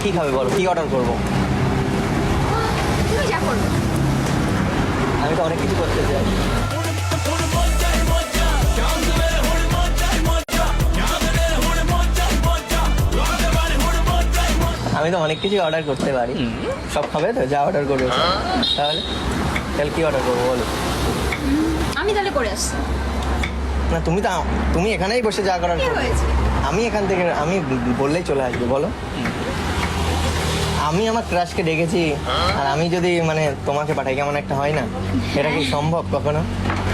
কি খাবে বলো, কি অর্ডার করবো? তুমি যা করবে। আমি তো অনেক কিছু করতে চাই। আমি তো অনেক কিছু অর্ডার করতে পারি। সব খাবে তো, যা অর্ডার করবে সব। তাহলে তাহলে কি অর্ডার করবো বলো? আমি তাহলে করে আসছি। না তুমি এখানেই বসে যা করার কি করবে। হয়েছে? আমি এখান থেকে আমি বললেই চলে আসবে, বলো। আমি আমার ক্রাশকে ডেকেছি আর আমি যদি মানে তোমাকে পাঠাই, কেমন একটা হয় না? এটা কি সম্ভব কখনো?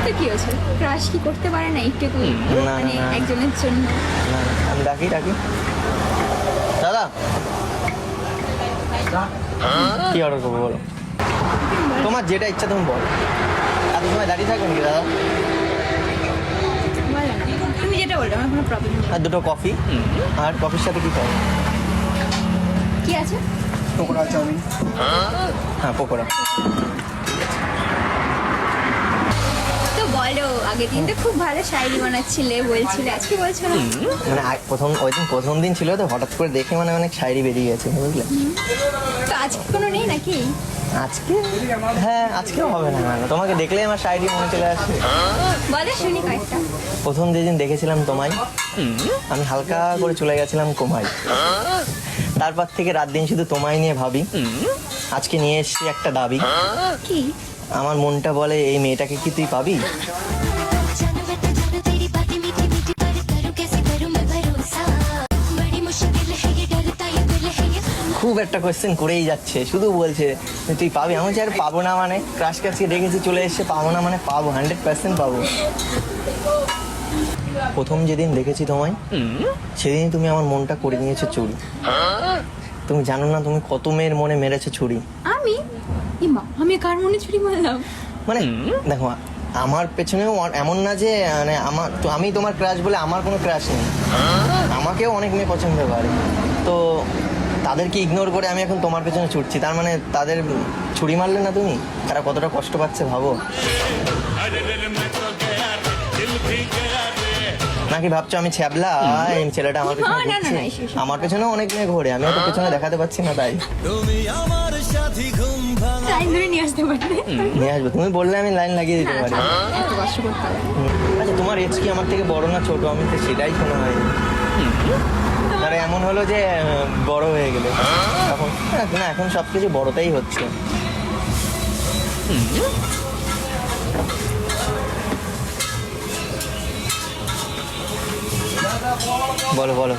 তো কি হয়েছে, ক্রাশ কি করতে পারে না একটু না, মানে না। একজনের জন্য? না, আমি ডাকি দাদা, কি অর্ডার করবো বলো? তোমার যেটা ইচ্ছা তুমি বলো। এত সময় দাঁড়িয়ে থাকবেন কি দাদা? বলো না, তুমি যেটা বলবে, আমার কোনো প্রবলেম নেই। আর দুটো কফি। আর কফির সাথে কি খাবে? কি আছে? পকোড়া, চাউমিন। হ্যাঁ, পকোড়া। তো বলো, আগের দিন তো খুব ভালো শাড়ি বানাচ্ছিলে বলছিলে, আজকে বলছো না? মানে প্রথম দিন ছিল তো, হঠাৎ করে দেখে মানে অনেক শায়রি বেরিয়ে গেছে, বুঝলে? তো আজকে কোনো নেই নাকি? আজকে হ্যাঁ, আজকেও হবে না। তোমাকে দেখলেই আমার শায়রি মনে চলে আসে। বলো শুনি কয়েকটা। প্রথম যেদিন দেখেছিলাম তোমায়, আমি হালকা করে চলে গেছিলাম কোমায়। তারপর থেকে রাত দিন শুধু তোমায় নিয়ে ভাবি। আজকে নিয়ে এসেছি একটা দাবি। কি? আমার মনটা বলে, এই মেয়েটাকে কি তুই পাবি? जानू मैं तो जानू तेरी बातें मीठी मीठी पर करूँ कैसे करूँ मैं भरोसा बड़ी मुश्किल है ये डरता ये दिल है ये খুব একটা কোয়েশ্চেন করেই যাচ্ছে, শুধু বলছে তুই পাবি। আমি বলছি, আর পাবো না মানে? ক্রাশ কাছে দেখেছি চলে এসে, পাবো না মানে পাবো, 100% পাবো। প্রথম যেদিন দেখেছি তোমায়, সেদিন তুমি আমার মনটা করে নিয়েছো চুরি। তুমি জানো না তুমি কত মেয়ের মনে মেরেছো ছুরি। আমি? মা, আমি কার মনে চুরি মারলাম? মানে দেখো, আমার পেছনেও এমন না যে মানে আমি তোমার ক্রাশ বলে আমার কোনো ক্রাশ নেই। আমাকেও অনেক মেয়ে পছন্দ করে, তো তাদেরকে ইগনোর করে আমি এখন তোমার পেছনে ছুটছি। তার মানে তাদের ছুরি মারলে না তুমি, তারা কতটা কষ্ট পাচ্ছে ভাবো। নাকি ভাবছো আমি ছ্যাবলা, এই ছেলেটা আমার পেছনে না, না, ঘুরছে? না, এসব। আমার পেছনেও অনেক মেয়ে ঘোরে, আমি তো পেছনে দেখাতে পাচ্ছি না, তাই লাইন ধরে নিয়ে আসতে পারবে? নিয়ে আসবো। তুমি বললে আমি লাইন লাগিয়ে দিতে পারি। এত কষ্ট করতে হবে না। আচ্ছা, তোমার এজ কি আমার থেকে বড় না ছোট? আমি তো সেটাই শোনা হয়নি। আর এমন হলো যে বড় হয়ে গেলে তখন না, এখন সবকিছু বড়টাই হচ্ছে। বলো বলো।